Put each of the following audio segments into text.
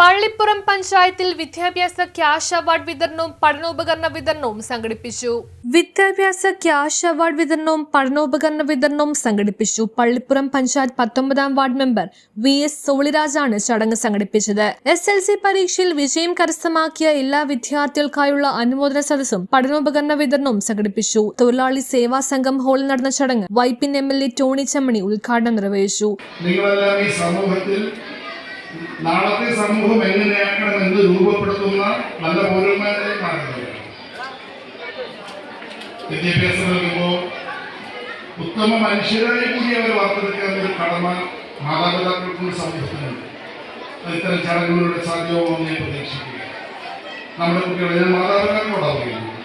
പള്ളിപ്പുറം പഞ്ചായത്തിൽ വിദ്യാഭ്യാസ cash award വിതരണവും പഠനോപകരണ വിതരണവും സംഘടിപ്പിച്ചു. വിദ്യാഭ്യാസ ക്യാഷ് അവാർഡ് വിതരണവും പഠനോപകരണ വിതരണവും സംഘടിപ്പിച്ചു. Pallippuram panchayat 19ാം ward member VS സോളിരാജാണ് ചടങ്ങ് സംഘടിപ്പിച്ചത്. SLC പരീക്ഷയിൽ വിജയം കരസ്ഥമാക്കിയ എല്ലാ വിദ്യാർത്ഥികൾക്കായുള്ള അനുമോദന സദസ്സും പഠനോപകരണ വിതരണവും സംഘടിപ്പിച്ചു. തൊഴിലാളി സേവാ സംഘം ഹാളിൽ നടന്ന ചടങ്ങ് വൈപ്പിൻ MLA ടോണി ചമ്മണി ഉദ്ഘാടനം നിർവഹിച്ചു. നാളത്തെ സമൂഹം എങ്ങനെയാക്കണമെന്ന് രൂപപ്പെടുത്തുന്ന നല്ല പൗരന്മാരായി മാറുകയാണ്. വിദ്യാഭ്യാസം നൽകുമ്പോൾ ഉത്തമ മനുഷ്യരായി കൂടി അവർ വാർത്തെടുക്കാൻ ഒരു കടമ മാതാപിതാക്കൾക്കും സമൂഹത്തിനുണ്ട്. ഇത്തരം ചടങ്ങുകളുടെ സാധ്യവും ഞാൻ പ്രതീക്ഷിക്കുക. നമ്മുടെ കുട്ടികളെ ഞാൻ മാതാപിതാക്കളോടാണ് പറയുന്നത്.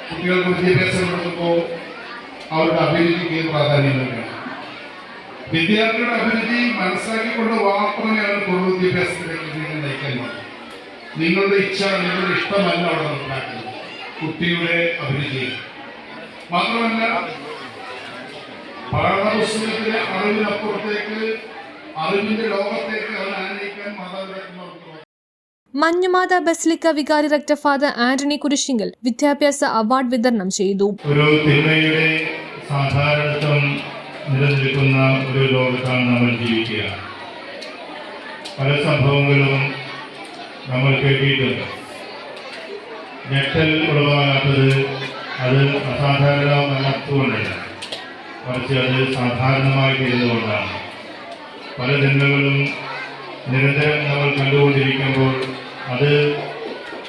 കുട്ടികൾക്ക് വിദ്യാഭ്യാസം കൊടുക്കുമ്പോൾ അവരുടെ അഭിരുചിക്ക് പ്രാധാന്യം നൽകണം. വിദ്യാർത്ഥികളുടെ അഭിരുചി മനസ്സിലാക്കിക്കൊണ്ട് മാത്രമേ തുടർ വിദ്യാഭ്യാസത്തിലേക്ക് നിങ്ങൾ നയിക്കാൻ പറ്റും. നിങ്ങളുടെ ഇച്ഛ, നിങ്ങളുടെ ഇഷ്ടമല്ല അവിടെ മനസ്സിലാക്കുന്നത്, കുട്ടിയുടെ അഭിരുചി. മാത്രമല്ല, പാഠപുസ്തകത്തിലെ അറിവിനപ്പുറത്തേക്ക് അറിവിന്റെ ലോകത്തേക്ക് അവൻ ആനയിക്കാൻ മാതാപിതാക്കന്മാർക്ക്. മഞ്ഞുമാത ബസിലിക്ക വികാരി റെക്ടർ ഫാദർ ആന്റണി കുരിശിങ്കൽ വിദ്യാഭ്യാസ അവാർഡ് വിതരണം ചെയ്തു. ഒരു തിന്മയുടെ സാധാരണത്വം നിലനിൽക്കുന്ന ഒരു ലോകത്താണ് നമ്മൾ ജീവിക്കുക. പല സംഭവങ്ങളും നമ്മൾ കേട്ടിട്ടുണ്ട്. ഞെട്ടൽ ഉളവാകാത്തത് അത് അസാധാരണമല്ലാത്തതുകൊണ്ടല്ല, മറിച്ച് അത് സാധാരണമായി തീരുന്നതുകൊണ്ടാണ്. പല തിന്മകളും നിരന്തരം നമ്മൾ കണ്ടുകൊണ്ടിരിക്കുമ്പോൾ അത്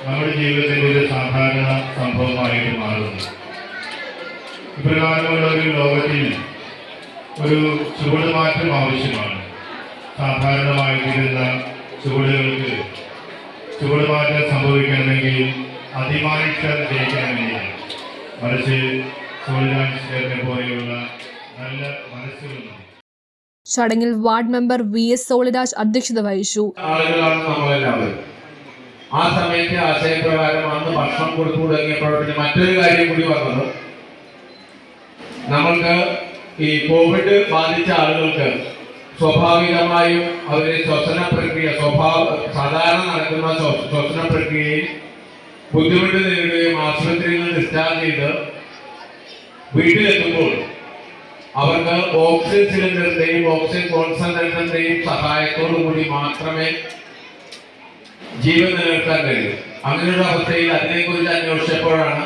നമ്മുടെ ജീവിതത്തിൻ്റെ ഒരു സാധാരണ സംഭവമായിട്ട് മാറുന്നു. ഇപ്രകാരമുള്ള ഒരു ലോകത്തിൽ ഒരു ചുവടുമാറ്റം ആവശ്യമാണ്. സാധാരണമായിരുന്ന ചുവടുകൾക്ക് ചുവടുമാറ്റം സംഭവിക്കണമെങ്കിൽ അതിമാനുഷ ജയിക്കണമെന്നില്ല, മറിച്ച് സോളിഡാരിറ്റിയെ പോലെയുള്ള നല്ല മനസ്സുകളുണ്ട്. ചടങ്ങിൽ വാർഡ് മെമ്പർ VS സോളിരാജ് അധ്യക്ഷത വഹിച്ചു. ആളുകളാണ് നമ്മളെല്ലാവരും. ആ സമയത്തെ ആശയപ്രകാരം അന്ന് ഭക്ഷണം കൊടുത്തു തുടങ്ങിയപ്പോഴത്തിന് മറ്റൊരു കാര്യം കൂടി വന്നത്, നമ്മൾക്ക് ഈ കോവിഡ് ബാധിച്ച ആളുകൾക്ക് സ്വാഭാവികമായും അവരുടെ ശ്വസന പ്രക്രിയ സാധാരണ നടക്കുന്ന ശ്വസന പ്രക്രിയയിൽ ബുദ്ധിമുട്ട് നേരിടുകയും ആശുപത്രിയിൽ നിന്ന് ഡിസ്ചാർജ് ചെയ്ത് വീട്ടിലെത്തുമ്പോൾ അവർക്ക് ഓക്സിജൻ സിലിണ്ടറിന്റെയും ഓക്സിജൻ കോൺസെൻട്രേറ്ററിന്റെയും സഹായത്തോടു കൂടി മാത്രമേ ജീവൻ നിലനിർത്താൻ കഴിയൂ. അങ്ങനെയുള്ള അവസ്ഥയിൽ അതിനെക്കുറിച്ച് അന്വേഷിച്ചപ്പോഴാണ്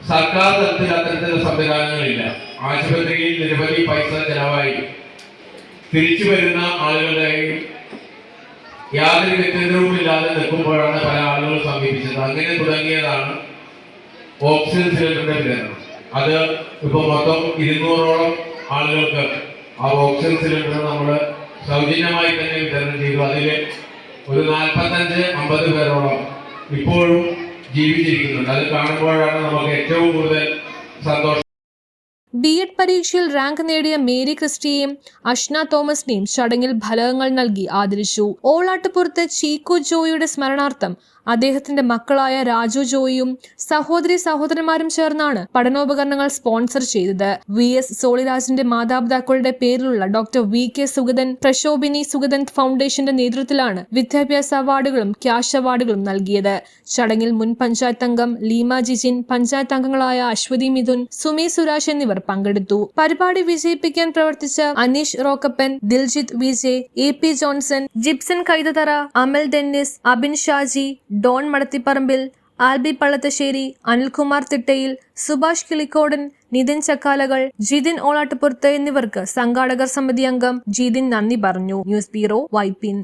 സർക്കാർ തലത്തിൽ അത്തരത്തിലുള്ള സംവിധാനങ്ങളില്ല. ആശുപത്രിയിൽ നിരവധി പൈസ ചെലവായി തിരിച്ചു വരുന്ന ആളുകളുടെ യാതൊരു ഗത്യന്തരവും ഇല്ലാതെ നിൽക്കുമ്പോഴാണ് പല ആളുകൾ സമീപിച്ചത്. അങ്ങനെ തുടങ്ങിയതാണ് ഓക്സിജൻ സിലിണ്ടറിന്റെ വിതരണം. അത് ഇപ്പോൾ മൊത്തം 200ഓളം ആളുകൾക്ക് ആ ഓക്സിജൻ സിലിണ്ടർ നമ്മൾ സൗജന്യമായി തന്നെ വിതരണം ചെയ്തു. അതിൽ ഒരു 45-50 പേരോളം ഇപ്പോഴും ജീവിച്ചിരിക്കുന്നുണ്ട്. അത് കാണുമ്പോഴാണ് നമുക്ക് ഏറ്റവും കൂടുതൽ സന്തോഷം. B.Ed പരീക്ഷയിൽ റാങ്ക് നേടിയ മേരി ക്രിസ്റ്റിയെയും അഷ്ന തോമസിനെയും ചടങ്ങിൽ ഫലകങ്ങൾ നൽകി ആദരിച്ചു. ഓളാട്ടുപുറത്ത് ചീക്കു ജോയിയുടെ സ്മരണാർത്ഥം അദ്ദേഹത്തിന്റെ മക്കളായ രാജു ജോയിയും സഹോദരന്മാരും ചേർന്നാണ് പഠനോപകരണങ്ങൾ സ്പോൺസർ ചെയ്തത്. VS സോളിരാജിന്റെ മാതാപിതാക്കളുടെ പേരിലുള്ള ഡോക്ടർ VK സുഗതൻ പ്രശോഭിനി സുഗതൻ ഫൗണ്ടേഷന്റെ നേതൃത്വത്തിലാണ് വിദ്യാഭ്യാസ അവാർഡുകളും ക്യാഷ് അവാർഡുകളും നൽകിയത്. ചടങ്ങിൽ മുൻ പഞ്ചായത്ത് അംഗം ലീമ ജിജിൻ, പഞ്ചായത്ത് അംഗങ്ങളായ അശ്വതി മിഥുൻ, സുമി സുരാജ് എന്നിവർ പങ്കെടുത്തു. പരിപാടി വിജയിപ്പിക്കാൻ പ്രവർത്തിച്ച അനീഷ് റോക്കപ്പൻ, ദിൽജിത്ത് വിജയ്, AP ജോൺസൺ, ജിപ്സൺ കൈതതറ, അമൽ ഡെന്നിസ്, അബിൻ ഷാജി, ഡോൺ മടത്തിപ്പറമ്പിൽ, ആൽബി പള്ളത്തശ്ശേരി, അനിൽകുമാർ തിട്ടയിൽ, സുഭാഷ് കിളിക്കോടൻ, നിതിൻ ചക്കാലകൾ, ജിതിൻ ഓളാട്ടുപുറത്ത് എന്നിവർക്ക് സംഘാടകർ സമിതി അംഗം ജിതിൻ നന്ദി പറഞ്ഞു. News bureau, Vypin.